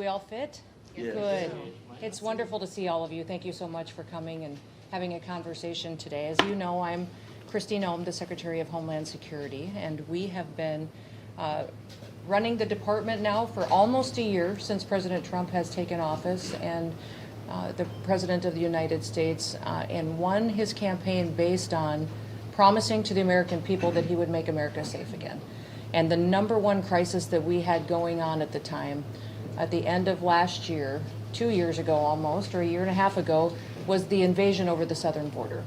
we all fit? Yes. Good. It's wonderful to see all of you. Thank you so much for coming and having a conversation today. As you know, I'm Kristi Noem, the Secretary of Homeland Security, and we have been running the department now for almost a year since President Trump has taken office, and the President of the United States, and won his campaign based on promising to the American people that he would make America safe again. And the number one crisis that we had going on at the time, at the end of last year, 2 years ago almost, or a year and a half ago, was the invasion over the southern border.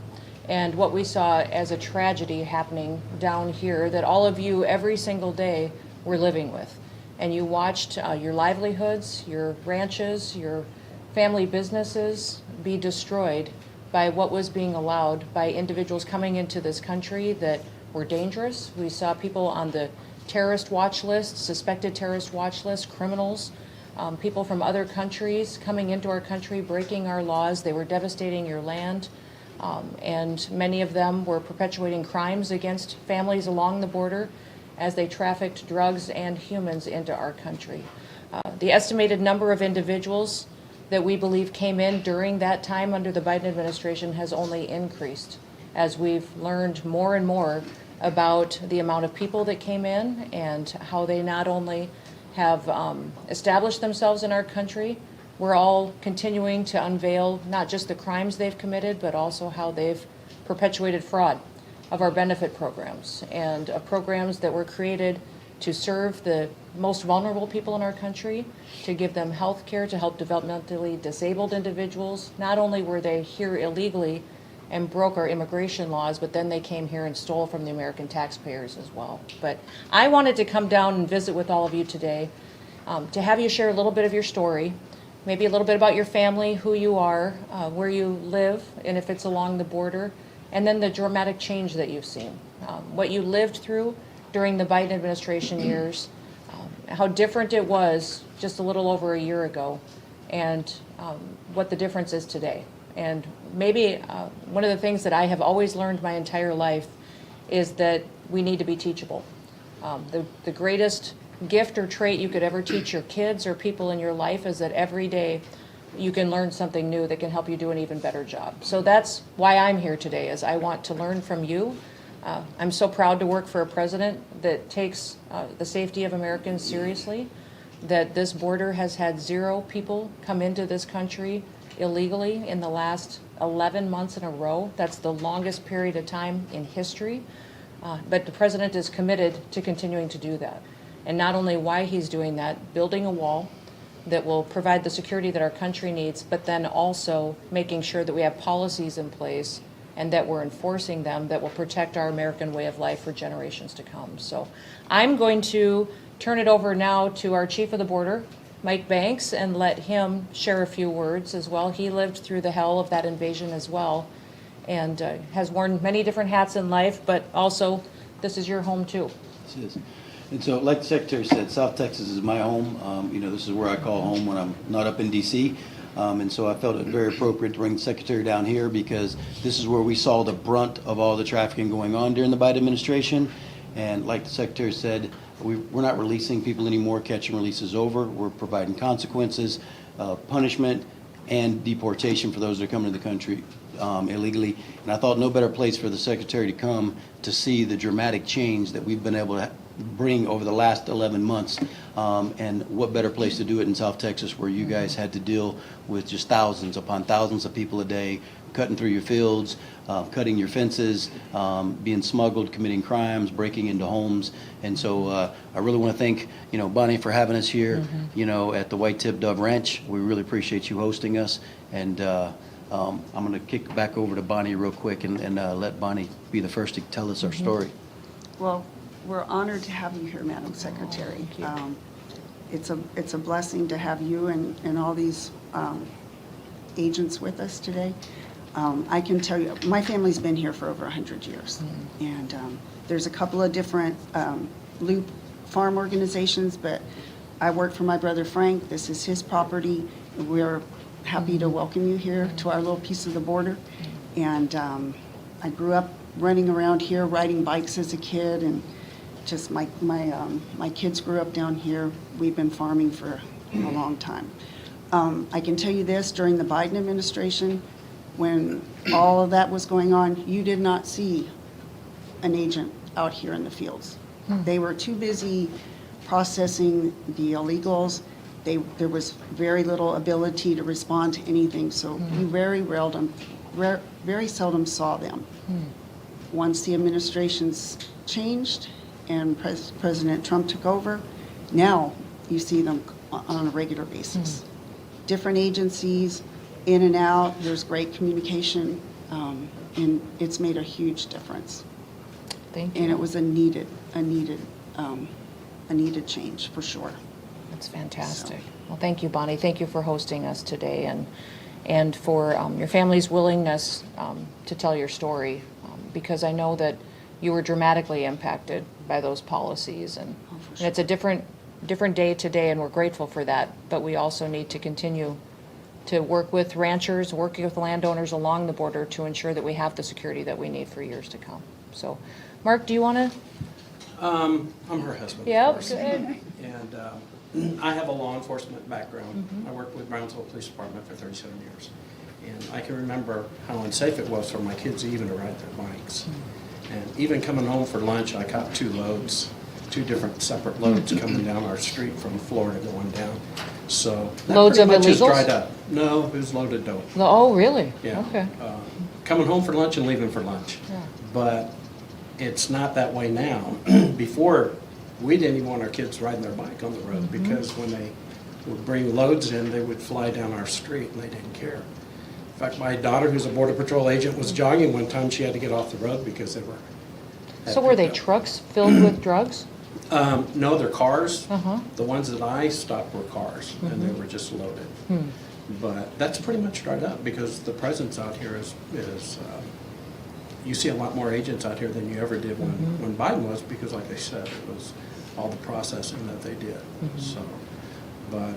And what we saw as a tragedy happening down here that all of you every single day were living with. And you watched your livelihoods, your ranches, your family businesses be destroyed by what was being allowed by individuals coming into this country that were dangerous. We saw people on the terrorist watch list, suspected terrorist watch list, criminals, people from other countries coming into our country, breaking our laws. They were devastating your land, and many of them were perpetuating crimes against families along the border as they trafficked drugs and humans into our country. The estimated number of individuals that we believe came in during that time under the Biden administration has only increased as we've learned more and more about the amount of people that came in and how they not only have established themselves in our country, we're all continuing to unveil not just the crimes they've committed, but also how they've perpetuated fraud of our benefit programs and programs that were created to serve the most vulnerable people in our country, to give them health care, to help developmentally disabled individuals. Not only were they here illegally and broke our immigration laws, but then they came here and stole from the American taxpayers as well. But I wanted to come down and visit with all of you today to have you share a little bit of your story, maybe a little bit about your family, who you are, where you live, and if it's along the border, and then the dramatic change that you've seen, what you lived through during the Biden administration years, how different it was just a little over a year ago, and what the difference is today. And maybe one of the things that I have always learned my entire life is that we need to be teachable. The greatest gift or trait you could ever teach your kids or people in your life is that every day you can learn something new that can help you do an even better job. So that's why I'm here today, is I want to learn from you. I'm so proud to work for a president that takes the safety of Americans seriously, that this border has had 0 people come into this country illegally in the last 11 months in a row. That's the longest period of time in history. But the president is committed to continuing to do that. And not only why he's doing that, building a wall that will provide the security that our country needs, but then also making sure that we have policies in place and that we're enforcing them that will protect our American way of life for generations to come. So I'm going to turn it over now to our Chief of the Border, Mike Banks, and let him share a few words as well. He lived through the hell of that invasion as well, and has worn many different hats in life, but also this is your home too. This is. And so, like the Secretary said, South Texas is my home. This is where I call home when I'm not up in D.C., and so I felt it very appropriate to bring the Secretary down here because this is where we saw the brunt of all the trafficking going on during the Biden administration. And like the Secretary said, we're not releasing people anymore. Catch and release is over. We're providing consequences, punishment, and deportation for those that are coming to the country illegally. And I thought no better place for the Secretary to come to see the dramatic change that we've been able to bring over the last 11 months. And what better place to do it in South Texas, where you guys had to deal with just thousands upon thousands of people a day cutting through your fields, cutting your fences, being smuggled, committing crimes, breaking into homes. And so I really want to thank, Bonnie for having us here, at the White Tip Dove Ranch. We really appreciate you hosting us. And I'm going to kick back over to Bonnie real quick and let Bonnie be the first to tell us our story. Well, we're honored to have you here, Madam Secretary. It's a blessing to have you and all these agents with us today. I can tell you, my family's been here for over 100 years, and there's a couple of different loop farm organizations, but I work for my brother Frank. This is his property. We're happy to welcome you here to our little piece of the border. And I grew up running around here, riding bikes as a kid, and just my kids grew up down here. We've been farming for a long time. I can tell you this, during the Biden administration, when all of that was going on, you did not see an agent out here in the fields. They were too busy processing the illegals. There was very little ability to respond to anything, so you very seldom saw them. Once the administrations changed and President Trump took over, now you see them on a regular basis. Different agencies, in and out, there's great communication, and it's made a huge difference. Thank you. And it was a needed change, for sure. That's fantastic. Well, thank you, Bonnie. Thank you for hosting us today and for your family's willingness to tell your story, because I know that you were dramatically impacted by those policies, and it's a different day today, and we're grateful for that, but we also need to continue to work with ranchers, working with landowners along the border to ensure that we have the security that we need for years to come. So, Mark, do you want to? I'm her husband. Yep, of course. good. And I have a law enforcement background. I worked with Brownsville Police Department for 37 years. And I can remember how unsafe it was for my kids even to ride their bikes. And even coming home for lunch, I caught 2 different separate loads coming down our street from Florida going down. So that Loads pretty of much is illegals? dried up. No, it was loaded dope. Oh, really? Yeah. Okay. Coming home for lunch and leaving for lunch. Yeah. But it's not that way now. Before, we didn't even want our kids riding their bike on the road because when they would bring loads in, they would fly down our street and they didn't care. In fact, my daughter, who's a Border Patrol agent, was jogging one time. She had to get off the road because they were. So were they trucks filled with drugs? No, they're cars. Uh-huh. The ones that I stopped were cars, and they were just loaded. But that's pretty much dried up because the presence out here is you see a lot more agents out here than you ever did when Biden was, because like I said, it was all the processing that they did. So, but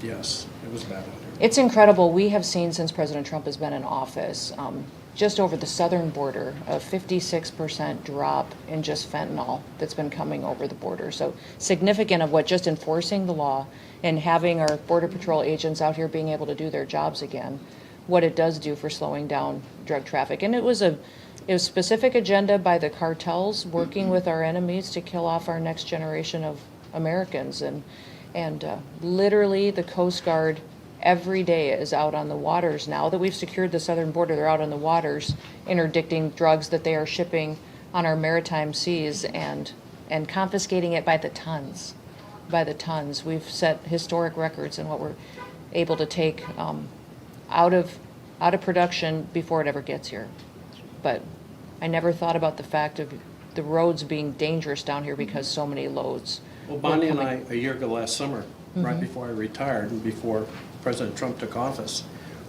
yes, it was bad out here. It's incredible. We have seen since President Trump has been in office, just over the southern border, a 56% drop in just fentanyl that's been coming over the border. So significant of what just enforcing the law and having our Border Patrol agents out here being able to do their jobs again, what it does do for slowing down drug traffic. And it was a specific agenda by the cartels working with our enemies to kill off our next generation of Americans. And literally the Coast Guard every day is out on the waters. Now that we've secured the southern border, they're out on the waters interdicting drugs that they are shipping on our maritime seas and confiscating it by the tons. We've set historic records in what we're able to take out of production before it ever gets here. But I never thought about the fact of the roads being dangerous down here because so many loads. Well, Bonnie and I, a year ago last summer, right before I retired and before President Trump took office,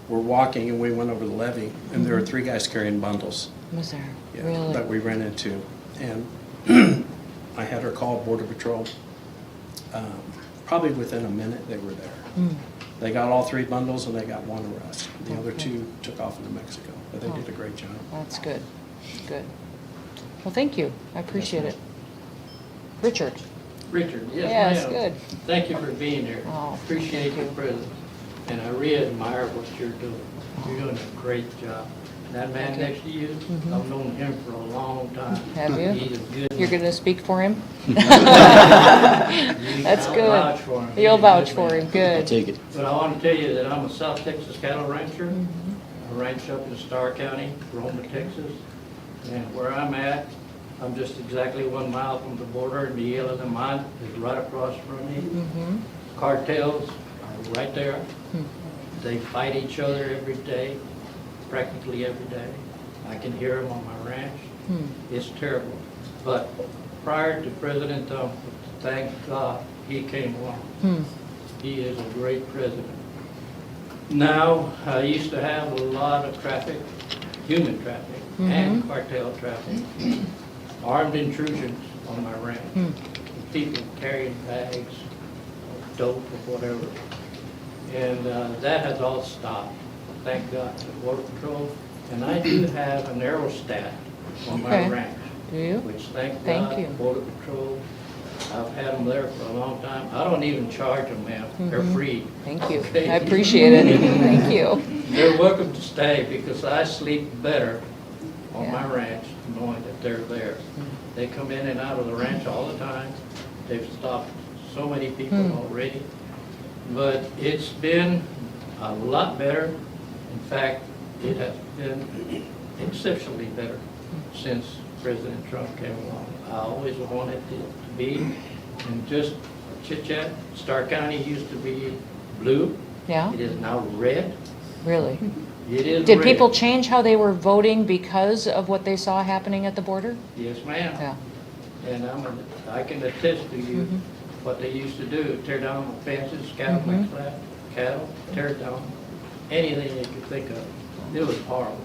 were walking and we went over the levee, and there were 3 guys carrying bundles. Was there? Yeah, Really? that we ran into. And I had her call Border Patrol. Probably within a minute they were there. They got all 3 bundles and they got 1 arrest. The other 2 took off into Mexico, but they did a great job. That's good. Good. Well, thank you. I appreciate it. Richard? Richard, yes, Yes, ma'am. good. Thank you for being here. Oh, Appreciate thank your you. presence. And I really admire what you're doing. You're doing a great job. That man Thank you. next to you, I've known him for a long time. Have you? He's a good You're man. going to speak for him? That's I'll good. vouch for him. You'll He's a vouch good for man. him. I'll Good. take it. But I want to tell you that I'm a South Texas cattle rancher. I ranch up in Starr County, Roma, Texas. And where I'm at, I'm just exactly 1 mile from the border, and the yellow and mine is right across from me. Cartels are right there. They fight each other every day, practically every day. I can hear them on my ranch. It's terrible. But prior to President Trump, thank God he came along. He is a great president. Now, I used to have a lot of traffic, human traffic, and cartel traffic, armed intrusions on my ranch. People carrying bags of dope or whatever. And that has all stopped, thank God, to Border Patrol. And I do have an aerostat on my Okay. ranch. Do you? Which, thank Thank God, you. Border Patrol I've had them there for a long time. I don't even charge them, ma'am. They're free. Thank you. Okay. I appreciate it. Thank you. They're welcome to stay because I sleep better on Yeah. my ranch knowing that they're there. They come in and out of the ranch all the time. They've stopped so many people already. But it's been a lot better. In fact, it has been exceptionally better since President Trump came along. I always wanted it to be, and just chit-chat, Starr County used to be blue. Yeah, It is now red. really. It is Did red. people change how they were voting because of what they saw happening at the border? Yes, ma'am. Yeah. And I can attest to you what they used to do, tear down the fences, cattle, tear down anything they could think of. It was horrible.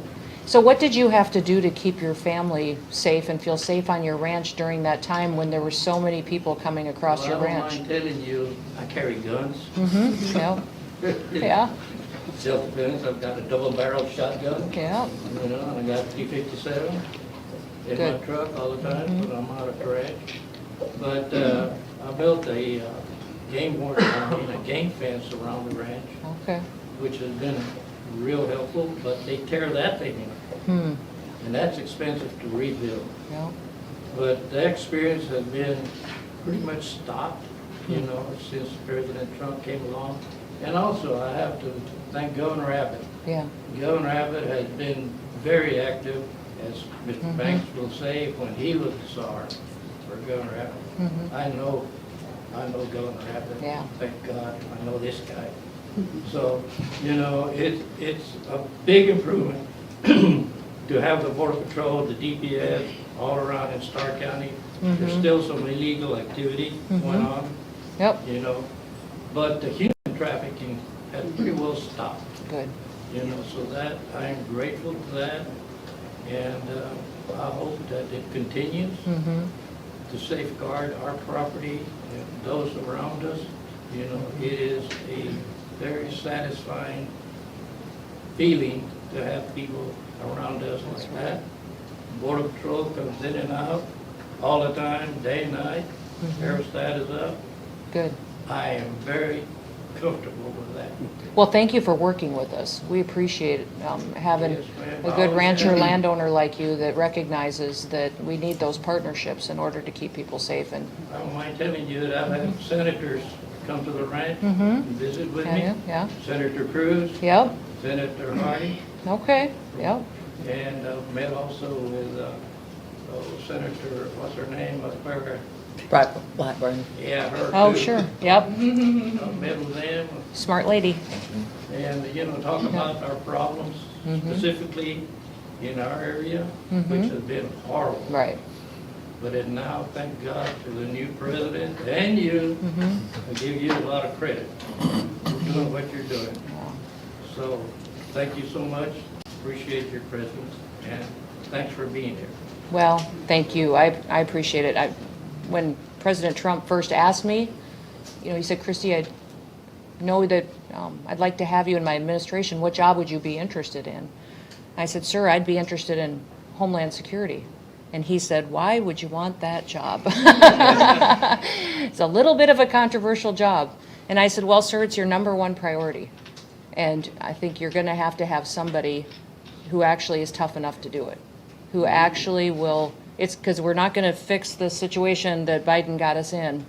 So what did you have to do to keep your family safe and feel safe on your ranch during that time when there were so many people coming across Well, your I don't ranch? mind telling you, I carry guns. Yeah, yeah, Self-defense, I've got a double-barreled shotgun, yeah, you know, and I got a P-57 in my Good. truck all the time when I'm out at the ranch. But I built a game warden, a game fence around the ranch, okay. which has been real helpful, but they tear that thing in. And that's expensive to rebuild. Yeah, But the experience has been pretty much stopped, you know, since President Trump came along. And also, I have to thank Governor Abbott. yeah, Governor Abbott has been very active, as Mr. Banks will say, when he was the czar for Governor Abbott. I know Governor Abbott. Yeah. Thank God, I know this guy. So, you know, it's a big improvement to have the Border Patrol, the DPS, all around in Starr County. There's still some illegal activity going on, yep, you know, but the human trafficking has pretty well stopped, good. you know, so that, I am grateful to that, and I hope that it continues to safeguard our property and those around us. You know, it is a very satisfying feeling to have people around us like that. Border Patrol comes in and out all the time, day and night. Aerostat is up. Good. I am very comfortable with that. Well, thank you for working with us. We appreciate having Yes, ma'am. a good rancher landowner like you that recognizes that we need those partnerships in order to keep people safe. And I don't mind telling you that I've had senators come to the ranch and visit with me. yeah, Senator Cruz, yep, Senator Hardy, okay, yep. and met also with Senator, what's her name, Blackburn. yeah, her Oh, too. sure, yep. I met with them Smart lady. and, you know, talk about our problems specifically in our area, which has been horrible. Right. But it now, thank God for the new president and you, I give you a lot of credit for doing what you're doing. So, thank you so much, appreciate your presence, and thanks for being here. Well, thank you. I appreciate it. When President Trump first asked me, you know, he said, Kristi, I know that I'd like to have you in my administration. What job would you be interested in? I said, sir, I'd be interested in Homeland Security. And he said, why would you want that job? It's a little bit of a controversial job. And I said, well, sir, it's your #1 priority. And I think you're going to have somebody who actually is tough enough to do it, who actually will. It's because we're not going to fix the situation that Biden got us in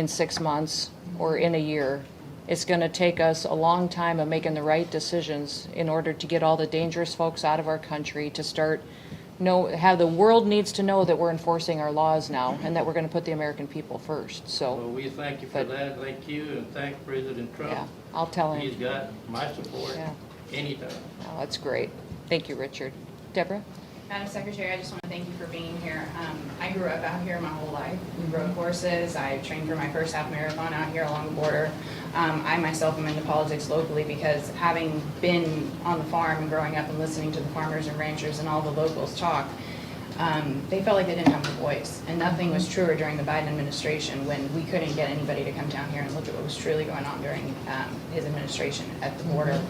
6 months or in a year. It's going to take us a long time of making the right decisions in order to get all the dangerous folks out of our country, to start how the world needs to know that we're enforcing our laws now and that we're going to put the American people first. Well, So, we thank you for that, thank you, and thank President Trump. yeah, I'll tell him. He's got my support Yeah. anytime. Oh, that's great. Thank you, Richard. Deborah? Madam Secretary, I just want to thank you for being here. I grew up out here my whole life. We rode horses. I trained for my first half marathon out here along the border. I myself am into politics locally because having been on the farm and growing up and listening to the farmers and ranchers and all the locals talk, they felt like they didn't have a voice. And nothing was truer during the Biden administration when we couldn't get anybody to come down here and look at what was truly going on during his administration at the border.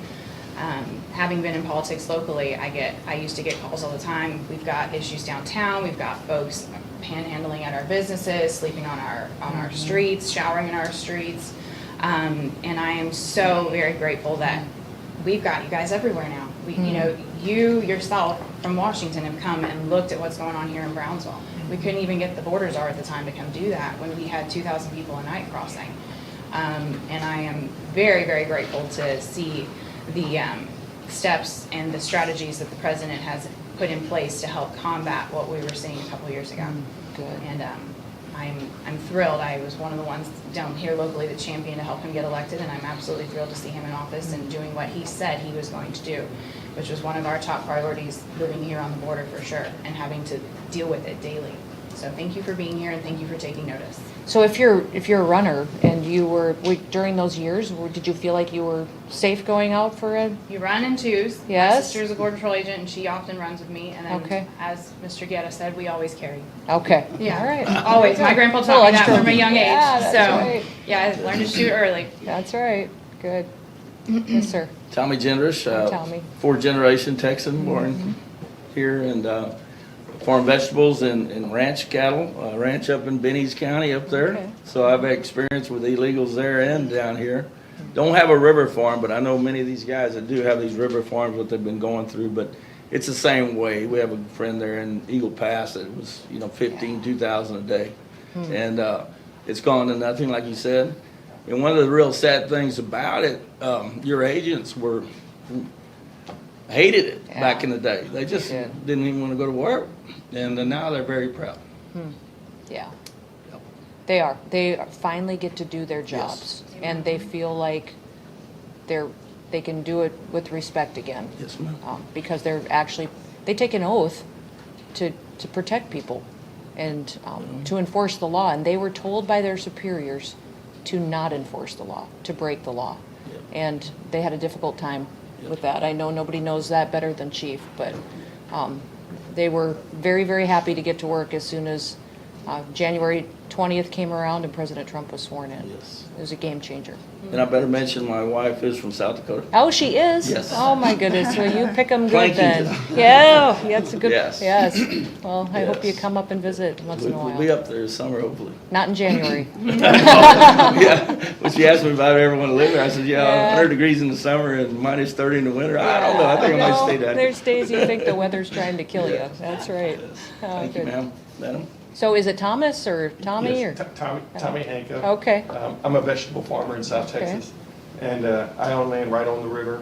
Having been in politics locally, I used to get calls all the time. We've got issues downtown. We've got folks panhandling at our businesses, sleeping on our streets, showering in our streets. And I am so very grateful that we've got you guys everywhere now. You yourself from Washington have come and looked at what's going on here in Brownsville. We couldn't even get the border czar at the time to come do that when we had 2,000 people a night crossing. And I am very, very grateful to see the steps and the strategies that the president has put in place to help combat what we were seeing a couple of years ago. Good. And I'm thrilled. I was one of the ones down here locally that championed to help him get elected, and I'm absolutely thrilled to see him in office and doing what he said he was going to do, which was one of our top priorities living here on the border for sure, and having to deal with it daily. So thank you for being here, and thank you for taking notice. So if you're a runner and you were during those years, did you feel like you were safe going out for a? You run in twos. Yes. My sister's a Border Patrol agent, and she often runs with me. And then, Okay. as Mr. Guetta said, we always carry. Okay. Yeah. All right. Always. My grandpa taught me that extra. from a young age. Yeah, that's so, right. yeah, I learned to shoot early. That's right. Good. Yes, sir. Tommy Gendrish, Tommy. fourth-generation Texan, born here, and farm vegetables and ranch cattle, ranch up in Benny's County up there. Okay. So I've had experience with illegals there and down here. Don't have a river farm, but I know many of these guys that do have these river farms, what they've been going through, but it's the same way. We have a friend there in Eagle Pass that was, 2,000 a day. And it's gone to nothing, like you said. And one of the real sad things about it, your agents hated it back in the day. They just Yeah. didn't even want to go to work. And now they're very proud. Yeah. They are. They finally get to do their jobs, and they feel like they can do it with respect again. Yes, ma'am. Because they take an oath to protect people and to enforce the law, and they were told by their superiors to not enforce the law, to break the law. And they had a difficult time with that. I know nobody knows that better than Chief, but they were very, very happy to get to work as soon as January 20th came around and President Trump was sworn in. Yes. It was a game changer. And I better mention my wife is from South Dakota. Oh, she is? Yes. Oh, my goodness. Well, you pick them good then. Plankington. Yeah, that's a good. Yes. Well, I hope you Yes. come up and visit once in a We'll be while. up there this summer, hopefully. Not in January. Yeah. When she asked me if I ever want to live there, I said, Yeah. 100 degrees in the summer and minus 30 in the winter. I don't know. I think I might Well, stay down here. There's days you think the weather's trying to kill you. Yes. That's right. Oh, Thank you, good. ma'am. Madam? So is it Thomas or Tommy or? Yes, Tommy Hanka. Okay. I'm a vegetable farmer in South Okay. Texas, and I own land right on the river,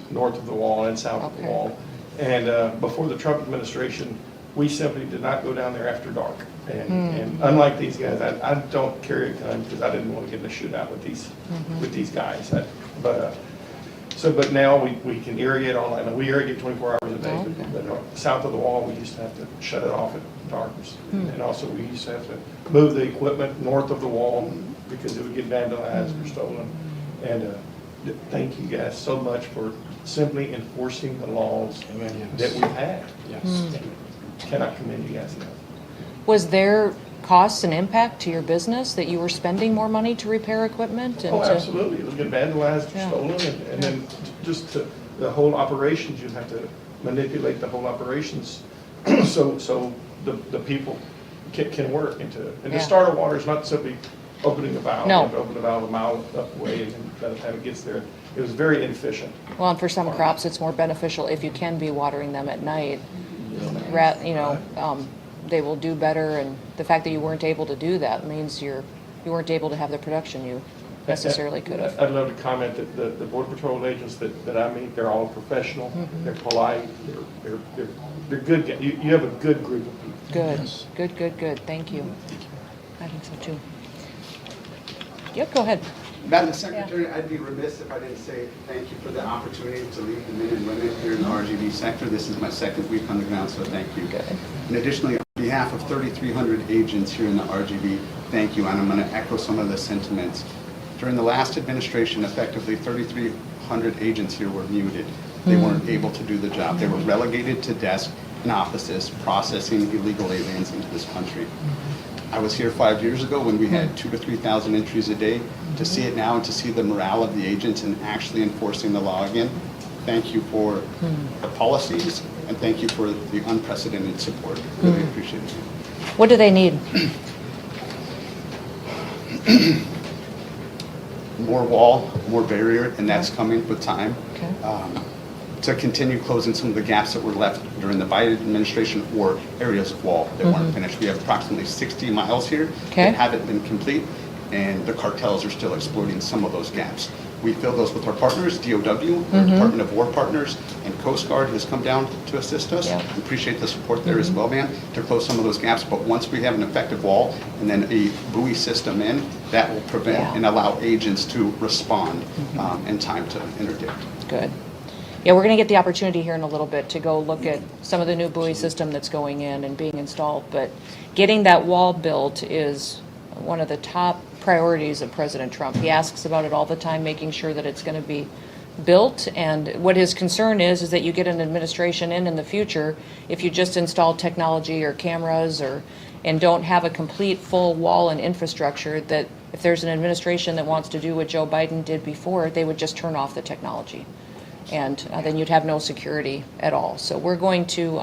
north of the wall and south of the Okay. wall. And before the Trump administration, we simply did not go down there after dark. And unlike these guys, I don't carry a gun because I didn't want to get in a shootout with these guys. But now we can irrigate all night. We irrigate 24 hours a day, Okay. but south of the wall, we used to have to shut it off at dark. And also, we used to have to move the equipment north of the wall because it would get vandalized or stolen. And thank you guys so much for simply enforcing the laws that we've had. Yes. Cannot commend you guys enough. Was there costs and impact to your business that you were spending more money to repair equipment? And Oh, to- absolutely. It would get vandalized or Yeah. stolen, and then just the whole operations, you'd have to manipulate the whole operations so the people can work into it. And Yeah. the starter water is not simply opening a valve. No. You have to open the valve a mile up the way, and then by the time it gets there, it was very inefficient. Well, and for some crops, it's more beneficial if you can be watering them at night. They will do better, and the fact that you weren't able to do that means you weren't able to have the production you necessarily could have. I'd love to comment that the Border Patrol agents that I meet, they're all professional, they're polite, they're good guys. You have a good group of people. Good. Thank you. I think so too. Yep, go ahead. Madam Secretary, I'd be remiss if I didn't say thank you for the opportunity to lead the men and women here in the RGB sector. This is my second week on the ground, so thank you. Good. And additionally, on behalf of 3,300 agents here in the RGB, thank you, and I'm going to echo some of the sentiments. During the last administration, effectively 3,300 agents here were muted. They weren't able to do the job. They were relegated to desks and offices processing illegal aliens into this country. I was here 5 years ago when we had 2,000 to 3,000 entries a day. To see it now and to see the morale of the agents and actually enforcing the law again, thank you for the policies, and thank you for the unprecedented support. Really appreciate it. What do they need? More wall, more barrier, and that's coming with time. Okay. To continue closing some of the gaps that were left during the Biden administration or areas of wall that weren't finished. We have approximately 60 miles here Okay. that haven't been complete, and the cartels are still exploiting some of those gaps. We fill those with our partners, DOW, our Department of War partners, and Coast Guard has come down to assist us. Yeah. Appreciate the support there as well, man, to close some of those gaps. But once we have an effective wall and then a buoy system in, that will prevent Yeah. and allow agents to respond in time to interdict. Good. Yeah, we're going to get the opportunity here in a little bit to go look at some of the new buoy system that's going in and being installed, but getting that wall built is one of the top priorities of President Trump. He asks about it all the time, making sure that it's going to be built, and what his concern is that you get an administration in the future, if you just install technology or cameras and don't have a complete full wall and infrastructure, that if there's an administration that wants to do what Joe Biden did before, they would just turn off the technology. And then you'd have no security at all. So we're going to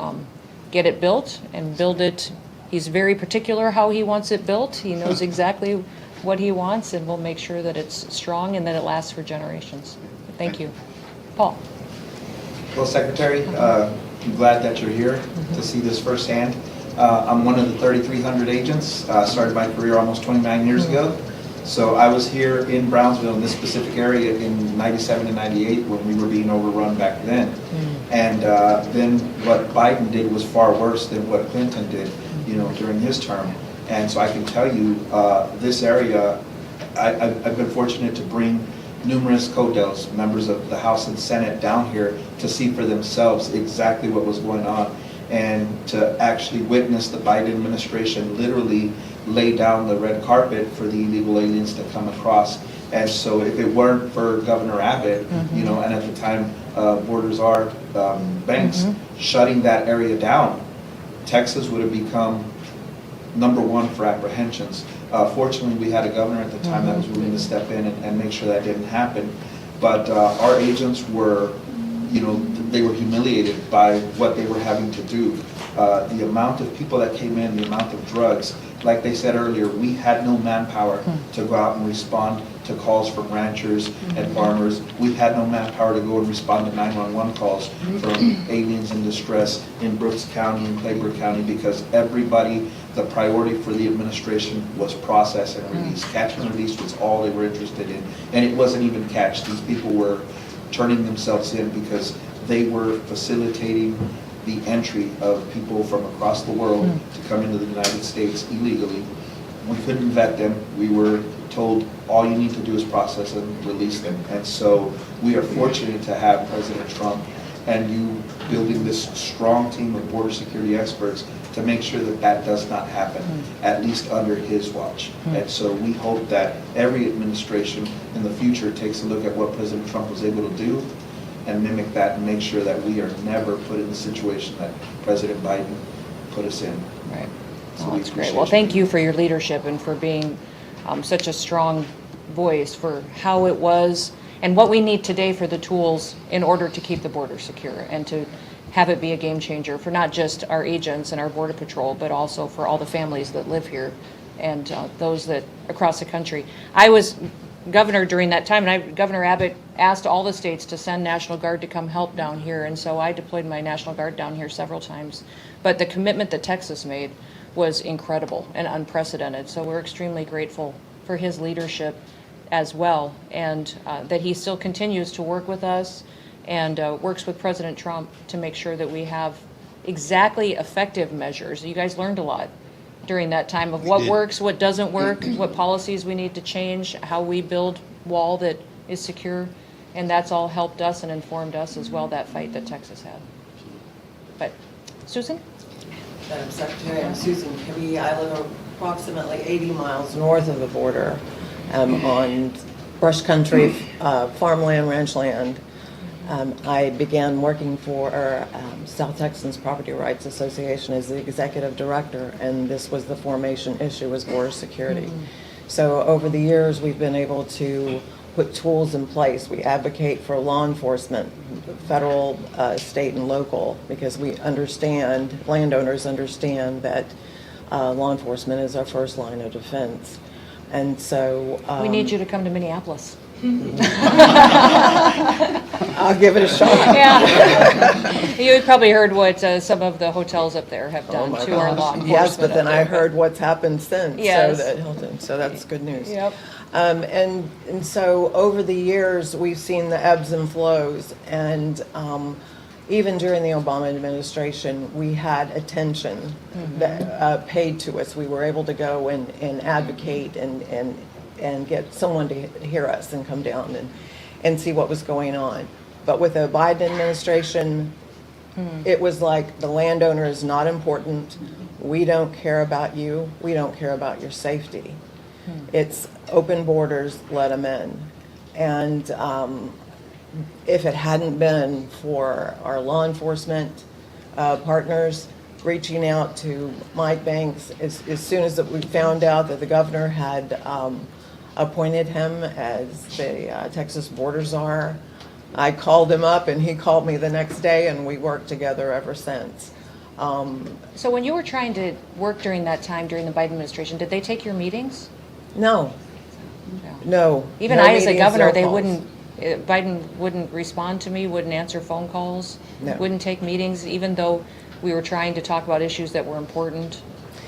get it built and build it. He's very particular how he wants it built. He knows exactly what he wants, and we'll make sure that it's strong and that it lasts for generations. Thank you. Paul. Well, Secretary, I'm glad that you're here to see this firsthand. I'm one of the 3,300 agents. Started my career almost 29 years ago. So I was here in Brownsville, in this specific area, in 97 and 98 when we were being overrun back then. And then what Biden did was far worse than what Clinton did, during his term. And so I can tell you, this area, I've been fortunate to bring numerous CODELs, members of the House and Senate, down here to see for themselves exactly what was going on, and to actually witness the Biden administration literally lay down the red carpet for the illegal aliens to come across. And so if it weren't for Governor Abbott, and at the time Borders are Banks, shutting that area down, Texas would have become #1 for apprehensions. Fortunately, we had a governor at the time that was willing to step in and make sure that didn't happen. But our agents were, they were humiliated by what they were having to do. The amount of people that came in, the amount of drugs, like they said earlier, we had no manpower to go out and respond to calls from ranchers and farmers. We had no manpower to go and respond to 911 calls from aliens in distress in Brooks County and Clayburgh County, because everybody, the priority for the administration was process and release. Catch and release was all they were interested in. And it wasn't even catch. These people were turning themselves in because they were facilitating the entry of people from across the world to come into the United States illegally. We couldn't vet them. We were told all you need to do is process and release them. And so we are fortunate to have President Trump and you building this strong team of border security experts to make sure that that does not happen, at least under his watch. And so we hope that every administration in the future takes a look at what President Trump was able to do and mimic that and make sure that we are never put in the situation that President Biden put us in. Right. So Oh, we that's great. appreciate Well, you. thank you for your leadership and for being such a strong voice for how it was and what we need today for the tools in order to keep the border secure and to have it be a game changer for not just our agents and our Border Patrol, but also for all the families that live here and those that across the country. I was governor during that time, and Governor Abbott asked all the states to send National Guard to come help down here, and so I deployed my National Guard down here several times. But the commitment that Texas made was incredible and unprecedented, so we're extremely grateful for his leadership as well, and that he still continues to work with us and works with President Trump to make sure that we have exactly effective measures. You guys learned a lot during that time of what works, what doesn't work, what policies we need to change, how we build wall that is secure, and that's all helped us and informed us as well, that fight that Texas had. But, Susan? Madam Secretary, I'm Susan Kibbe. I live approximately 80 miles north of the border on brush country, farmland, ranch land. I began working for South Texans Property Rights Association as the executive director, and this was the formation issue, was border security. So over the years, we've been able to put tools in place. We advocate for law enforcement, federal, state, and local, because we understand, landowners understand that law enforcement is our first line of defense. And so... We need you to come to Minneapolis. I'll give it a shot. Yeah. You probably heard what some of the hotels up there have done to our law enforcement. Yes, but then up I there. heard what's happened since. Yes. So that's good news. Yep. And so over the years, we've seen the ebbs and flows, and even during the Obama administration, we had attention that, paid to us. We were able to go and advocate and get someone to hear us and come down and see what was going on. But with the Biden administration, it was like the landowner is not important. We don't care about you. We don't care about your safety. It's open borders, let them in. And if it hadn't been for our law enforcement partners reaching out to Mike Banks, as soon as we found out that the governor had appointed him as the Texas border czar, I called him up and he called me the next day, and we worked together ever since. So when you were trying to work during that time, during the Biden administration, did they take your meetings? No, no. Even no I, as a meetings, governor, no they calls. wouldn't, Biden wouldn't respond to me, wouldn't answer phone calls, No. wouldn't take meetings, even though we were trying to talk about issues that were important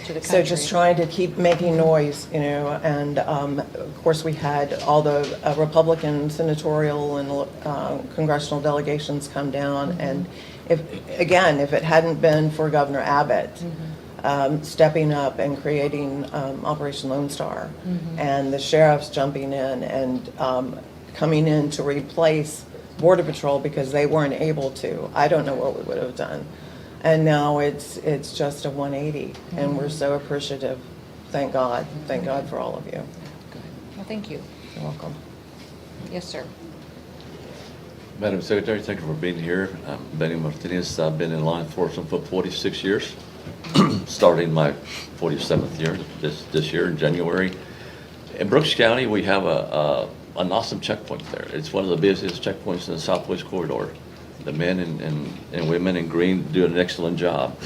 to the country. So just trying to keep making noise, and of course we had all the Republican senatorial and congressional delegations come down, and if it hadn't been for Governor Abbott stepping up and creating Operation Lone Star, and the sheriffs jumping in and coming in to replace Border Patrol because they weren't able to, I don't know what we would have done. And now it's just a 180, and we're so appreciative. Thank God for all of you. Good. Well, thank you. You're welcome. Yes, sir. Madam Secretary, thank you for being here. I'm Benny Martinez. I've been in law enforcement for 46 years, starting my 47th year this year in January. In Brooks County, we have an awesome checkpoint there. It's one of the busiest checkpoints in the Southwest Corridor. The men and women in green do an excellent job.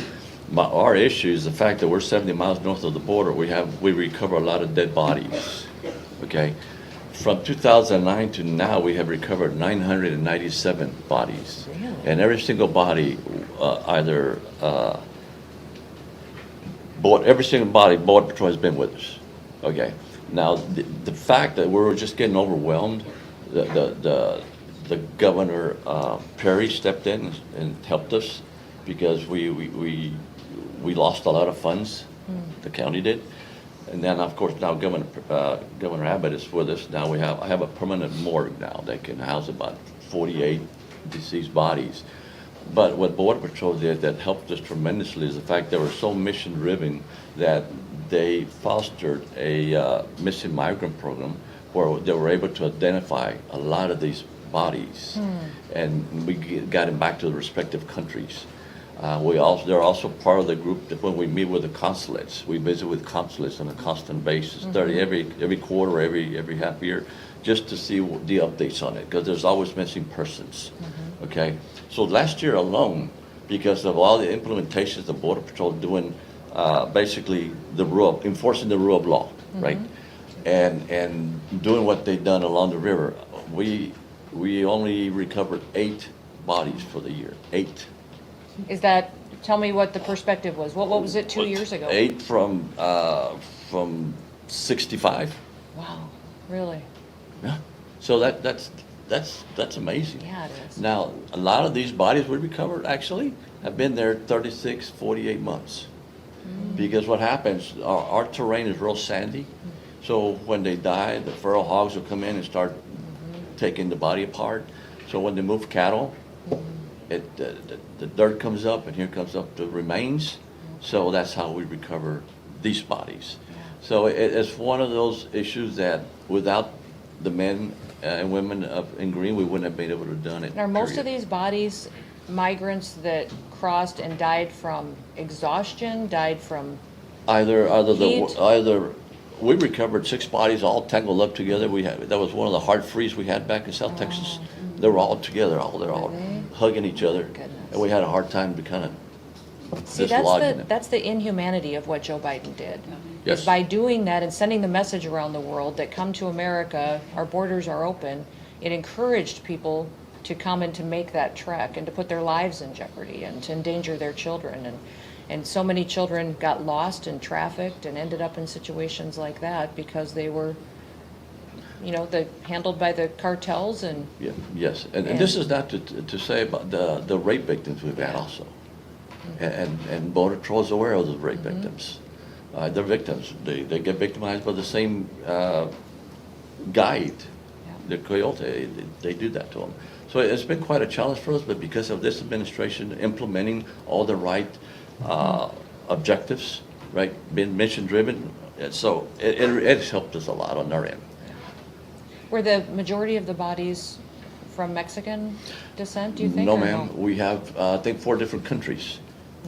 Our issue is the fact that we're 70 miles north of the border. We recover a lot of dead bodies. Okay, from 2009 to now, we have recovered 997 bodies, and every single body Border Patrol has been with us. Okay, now the fact that we're just getting overwhelmed, the Governor Perry stepped in and helped us because we lost a lot of funds. The county did, and then of course now Governor Abbott is with us. Now I have a permanent morgue now that can house about 48 deceased bodies. But what Border Patrol did that helped us tremendously is the fact they were so mission driven that they fostered a missing migrant program where they were able to identify a lot of these bodies, and we got them back to the respective countries. They're also part of the group that when we meet with the consulates, we visit with consulates on a constant basis, every quarter, every half year, just to see the updates on it, because there's always missing persons. Okay, so last year alone, because of all the implementations the Border Patrol doing, basically enforcing the rule of law, right, and doing what they've done along the river, we only recovered 8 bodies for the year. 8. Tell me what the perspective was. What was it 2 years ago? 8 from 65. Wow, really? Yeah. So that's amazing. Yeah, it is. Now, a lot of these bodies we recovered actually have been there 36, 48 months. Because what happens, our terrain is real sandy. So when they die, the feral hogs will come in and start taking the body apart. So when they move cattle, the dirt comes up, and here comes up the remains. So that's how we recover these bodies. So it's one of those issues that without the men and women in green, we wouldn't have been able to have done it. Are most of period. these bodies migrants that crossed and died from exhaustion, died from either heat? we recovered 6 bodies all tangled up together. That was one of the hard freeze we had back in South Texas. They were all together, they're all hugging each other. Goodness. And we had a hard time to kind of See, dislodging them. that's the inhumanity of what Joe Biden did. Yes. Is by doing that and sending the message around the world that come to America, our borders are open, it encouraged people to come and to make that trek and to put their lives in jeopardy and to endanger their children. And so many children got lost and trafficked and ended up in situations like that because they were, handled by the cartels and. Yeah, yes, and this is not to say about the rape victims we've had also. And Border Patrol is aware of the rape victims. They're victims. They get victimized by the same guide, the coyote. They do that to them. So it's been quite a challenge for us, but because of this administration implementing all the right objectives, right, being mission-driven, so it has helped us a lot on our end. Were the majority of the bodies from Mexican descent, do you think? No, or ma'am. We have, I think, 4 different countries: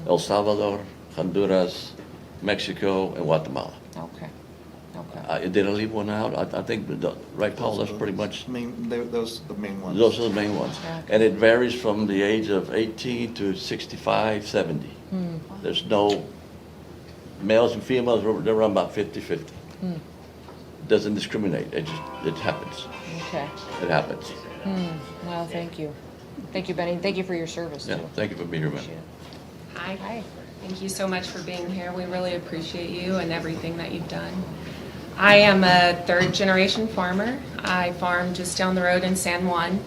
El Salvador, Honduras, Mexico, and Guatemala. Okay. Okay. Did I leave one out? I think, right, Paul, that's pretty much, Those are the main ones. those are the main ones. Okay. And it varies from the age of 18 to 65, 70. There's no, males and females, they're around about 50-50. Doesn't discriminate, it happens. Okay. It happens. Well, thank you. Thank you, Benny. Thank you for your service, Yeah, too. thank you for being here, ma'am. Appreciate it. Hi. Hi. Thank you so much for being here. We really appreciate you and everything that you've done. I am a 3rd-generation farmer. I farm just down the road in San Juan.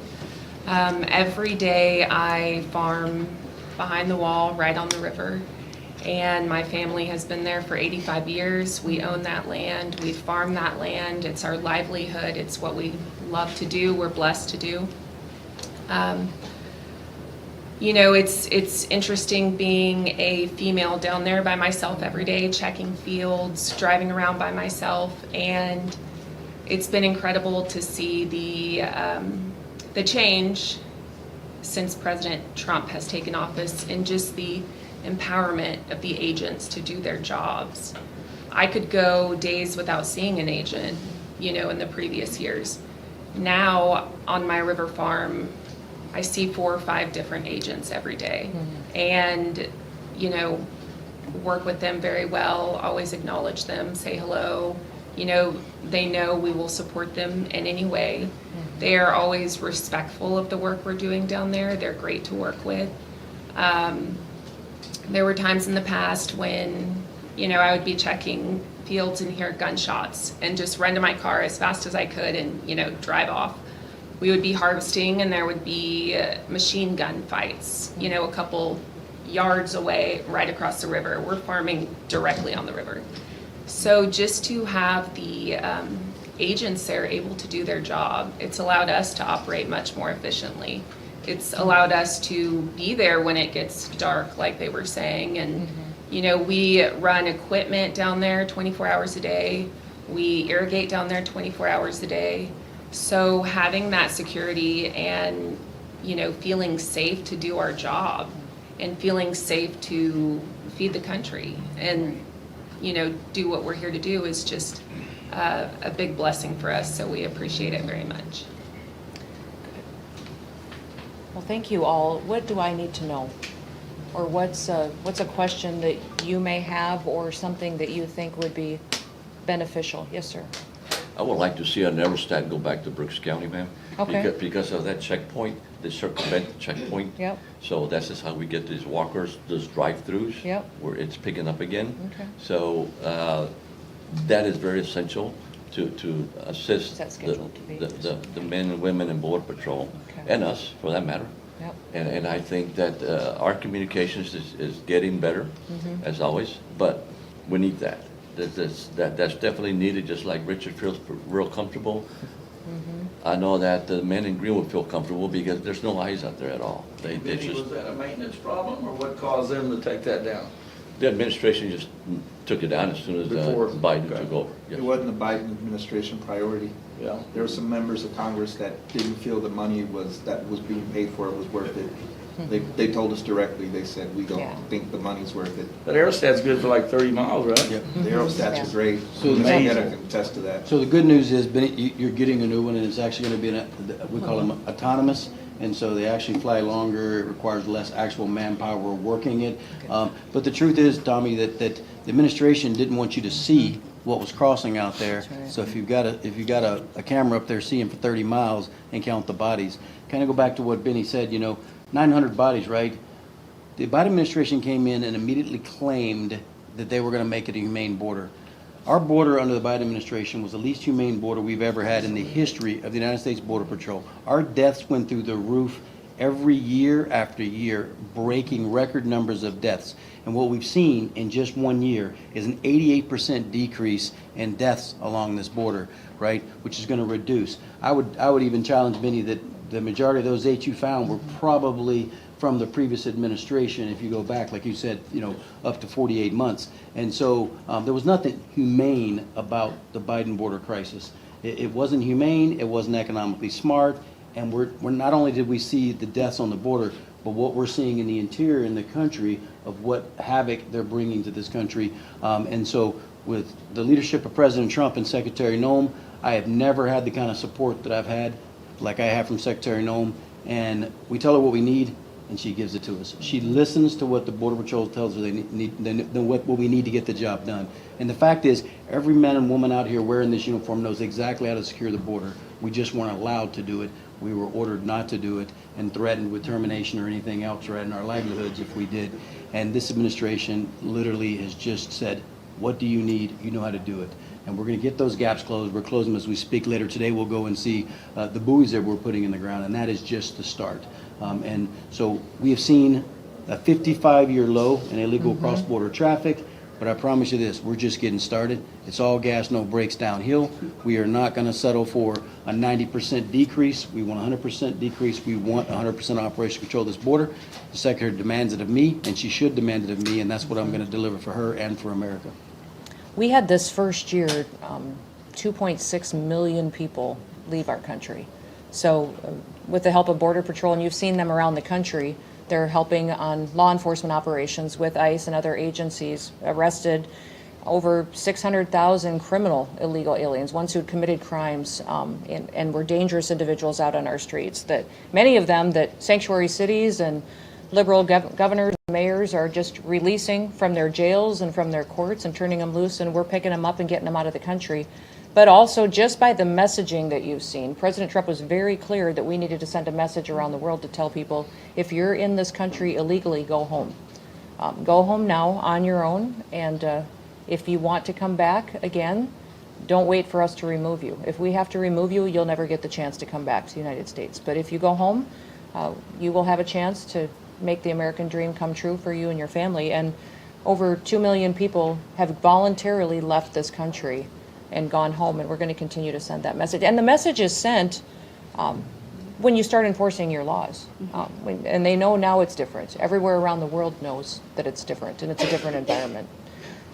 Every day I farm behind the wall, right on the river. And my family has been there for 85 years. We own that land. We farm that land. It's our livelihood. It's what we love to do. We're blessed to do. It's interesting being a female down there by myself every day, checking fields, driving around by myself, and it's been incredible to see the change since President Trump has taken office and just the empowerment of the agents to do their jobs. I could go days without seeing an agent, in the previous years. Now, on my river farm, I see 4 or 5 different agents every day, and, work with them very well, always acknowledge them, say hello. They know we will support them in any way. They are always respectful of the work we're doing down there. They're great to work with. There were times in the past when, I would be checking fields and hear gunshots and just run to my car as fast as I could and, drive off. We would be harvesting and there would be machine gun fights, a couple yards away right across the river. We're farming directly on the river. So just to have the agents there able to do their job, it's allowed us to operate much more efficiently. It's allowed us to be there when it gets dark, like they were saying. And, we run equipment down there 24 hours a day. We irrigate down there 24 hours a day. So having that security and, feeling safe to do our job and feeling safe to feed the country and, do what we're here to do is just a big blessing for us. So we appreciate it very much. Well, thank you all. What do I need to know? Or what's a question that you may have or something that you think would be beneficial? Yes, sir. I would like to see a Neverstadt go back to Brooks County, ma'am. Okay. Because of that checkpoint, they circumvent the checkpoint. Yep. So that's just how we get these walkers, those drive-throughs. Yep. Where it's picking up again. Okay. So that is very essential to assist Is that scheduled to be? the men and women in Border Patrol, Okay. and us, for that matter. Yep. And I think that our communications is getting better, as always, but we need that. That's definitely needed, just like Richard feels real comfortable. I know that the men in Greenwood feel comfortable because there's no eyes out there at all. They Benny, just, was that a maintenance problem, or what caused them to take that down? the administration just took it down as soon as Before- Biden okay. took over. Yes. It wasn't a Biden administration priority. Yeah. There were some members of Congress that didn't feel the money that was being paid for it was worth it. They told us directly, they said, we don't Yeah. think the money's worth it. That aerostat's good for like 30 miles, right? Yep. The aerostats are great. So Mr. amazing. Guetta can attest to that. So the good news is, Benny, you're getting a new one, and it's actually going to be, we call them autonomous, and so they actually fly longer, it requires less actual manpower working it. But the truth is, Tommy, that the administration didn't want you to see what was crossing out there. So if you've got a camera up there seeing for 30 miles and count the bodies, kind of go back to what Benny said, 900 bodies, right? The Biden administration came in and immediately claimed that they were going to make it a humane border. Our border under the Biden administration was the least humane border we've ever had in the history of the United States Border Patrol. Our deaths went through the roof every year after year, breaking record numbers of deaths. And what we've seen in just 1 year is an 88% decrease in deaths along this border, right? Which is going to reduce. I would even challenge Benny that the majority of those 8 you found were probably from the previous administration, if you go back, like you said, up to 48 months. And so there was nothing humane about the Biden border crisis. It wasn't humane, it wasn't economically smart, and we're not only did we see the deaths on the border, but what we're seeing in the interior in the country of what havoc they're bringing to this country. And so with the leadership of President Trump and Secretary Noem, I have never had the kind of support that I've had, like I have from Secretary Noem. And we tell her what we need, and she gives it to us. She listens to what the Border Patrol tells her what we need to get the job done. And the fact is, every man and woman out here wearing this uniform knows exactly how to secure the border. We just weren't allowed to do it. We were ordered not to do it and threatened with termination or anything else, threatened our livelihoods if we did. And this administration literally has just said, what do you need? You know how to do it. And we're going to get those gaps closed. We're closing them as we speak. Later today, we'll go and see the buoys that we're putting in the ground, and that is just the start. And so we have seen a 55-year low in illegal cross-border traffic, but I promise you this, we're just getting started. It's all gas, no brakes downhill. We are not going to settle for a 90% decrease. We want 100% decrease. We want 100% operation control of this border. The Secretary demands it of me, and she should demand it of me, and that's what I'm going to deliver for her and for America. We had this first year, 2.6 million people leave our country. So with the help of Border Patrol, and you've seen them around the country, they're helping on law enforcement operations with ICE and other agencies, arrested over 600,000 criminal illegal aliens, ones who had committed crimes and were dangerous individuals out on our streets. That many of them that sanctuary cities and liberal governors and mayors are just releasing from their jails and from their courts and turning them loose, and we're picking them up and getting them out of the country. But also just by the messaging that you've seen, President Trump was very clear that we needed to send a message around the world to tell people, if you're in this country illegally, go home. Go home now on your own, and if you want to come back again, don't wait for us to remove you. If we have to remove you, you'll never get the chance to come back to the United States. But if you go home, you will have a chance to make the American dream come true for you and your family. And over 2 million people have voluntarily left this country and gone home, and we're going to continue to send that message. And the message is sent when you start enforcing your laws. And they know now it's different. Everywhere around the world knows that it's different, and it's a different environment.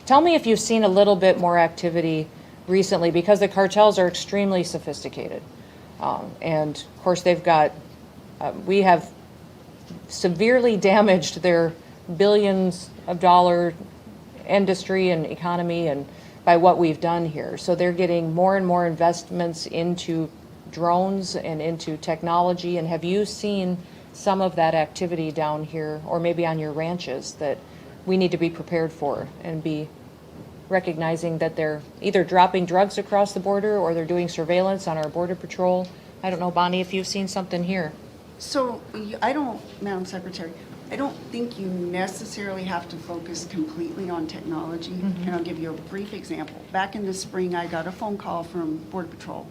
Tell me if you've seen a little bit more activity recently, because the cartels are extremely sophisticated. And of course they've got, we have severely damaged their billions of dollar industry and economy and by what we've done here. So they're getting more and more investments into drones and into technology. And have you seen some of that activity down here, or maybe on your ranches, that we need to be prepared for and be recognizing that they're either dropping drugs across the border or they're doing surveillance on our Border Patrol? I don't know, Bonnie, if you've seen something here. So Madam Secretary, I don't think you necessarily have to focus completely on technology. And I'll give you a brief example. Back in the spring, I got a phone call from Border Patrol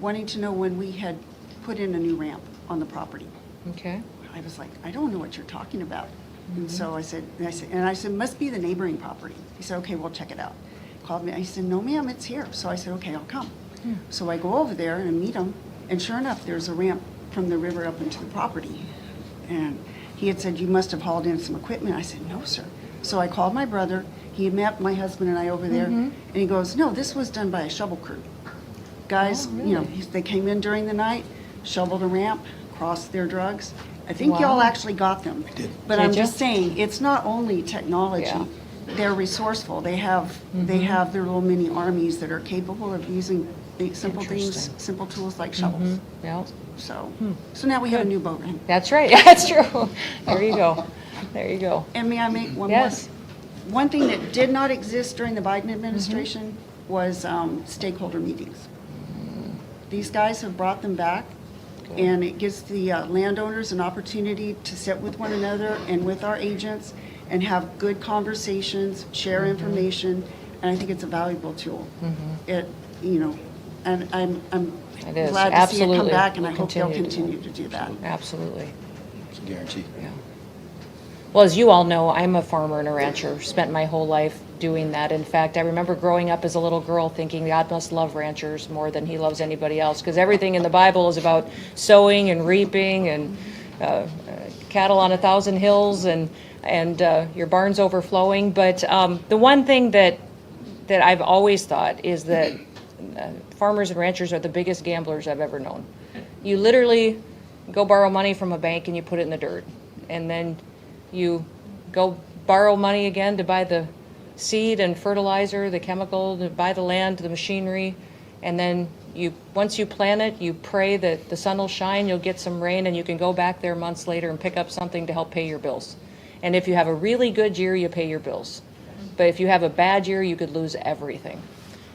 wanting to know when we had put in a new ramp on the property. Okay. I was like, I don't know what you're talking about. And so I said, must be the neighboring property. He said, okay, we'll check it out. Called me. I said, no, ma'am, it's here. So I said, okay, I'll come. So I go over there and meet him, and sure enough, there's a ramp from the river up into the property. And he had said, you must have hauled in some equipment. I said, no, sir. So I called my brother. He had mapped my husband and I over there. And he goes, no, this was done by a shovel crew. Guys, they came in during the night, shoveled a ramp, crossed their drugs, I think y'all Wow. actually got them. But Did I'm ya? just saying, it's not only technology. Yeah. They're resourceful. They have their little mini armies that are capable of using the simple things, Interesting. simple tools like shovels. Yeah, So now we have a new boat ramp. that's right. That's true. There you go. There you go. And may I make one more? Yes. One thing that did not exist during the Biden administration was stakeholder meetings. These guys have brought them back, and it gives the landowners an opportunity to sit with one another and with our agents and have good conversations, share information, and I think it's a valuable tool. It, you know, and I'm It is. glad to see it come Absolutely. back, and I We'll hope they'll continue to continue to do that. Absolutely. It's a guarantee. Yeah. Well, as you all know, I'm a farmer and a rancher, spent my whole life doing that. In fact, I remember growing up as a little girl thinking God must love ranchers more than he loves anybody else, because everything in the Bible is about sowing and reaping and cattle on 1,000 hills and your barns overflowing. But the one thing that I've always thought is that farmers and ranchers are the biggest gamblers I've ever known. You literally go borrow money from a bank and you put it in the dirt, and then you go borrow money again to buy the seed and fertilizer, the chemical, to buy the land, the machinery, and then once you plant it, you pray that the sun will shine, you'll get some rain, and you can go back there months later and pick up something to help pay your bills. And if you have a really good year, you pay your bills. But if you have a bad year, you could lose everything.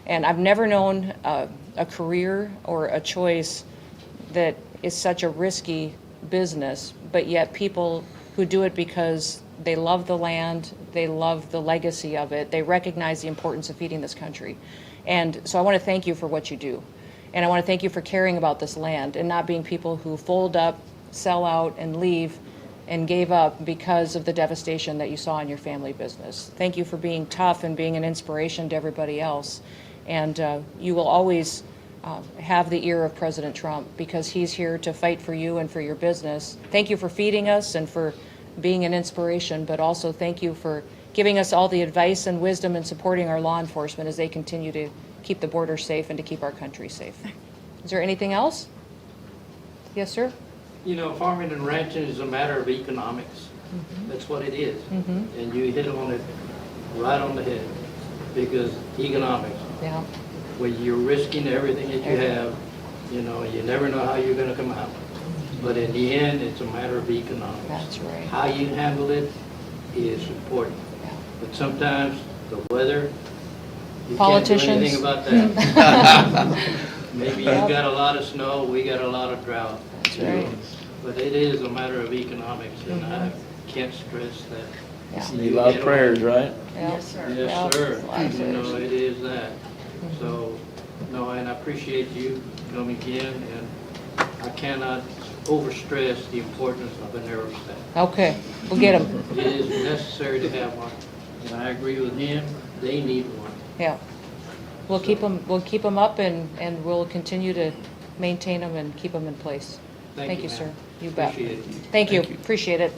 And I've never known a career or a choice that is such a risky business, but yet people who do it because they love the land, they love the legacy of it, they recognize the importance of feeding this country. And so I want to thank you for what you do. And I want to thank you for caring about this land and not being people who fold up, sell out, and leave and gave up because of the devastation that you saw in your family business. Thank you for being tough and being an inspiration to everybody else. And you will always have the ear of President Trump, because he's here to fight for you and for your business. Thank you for feeding us and for being an inspiration, but also thank you for giving us all the advice and wisdom and supporting our law enforcement as they continue to keep the border safe and to keep our country safe. Is there anything else? Yes, sir? You know, farming and ranching is a matter of economics. That's what it is. And you hit on it right on the head, because economics, Yeah. when you're risking everything that you have, you know, you never know how you're going to come out. But in the end, it's a matter of economics. That's right. How you handle it is important. Yeah. But sometimes the weather, you Politicians. can't do anything about that. Maybe you got a lot of snow, we got a lot of drought. That's right. But it is a matter of economics, and I can't stress that. Yeah. Need a lot of prayers, right? Yeah. Yes, sir. Yes, Yeah, sir. a lot of You know, prayers. it is that. So, no, and I appreciate you coming in, and I cannot overstress the importance of an aerostat. Okay, we'll get them. It is necessary to have one, and I agree with him, they need one. Yeah. We'll keep them up, and we'll continue to maintain them and keep them in place. Thank you, ma'am. sir. You bet. Appreciate it. Thank you, appreciate it.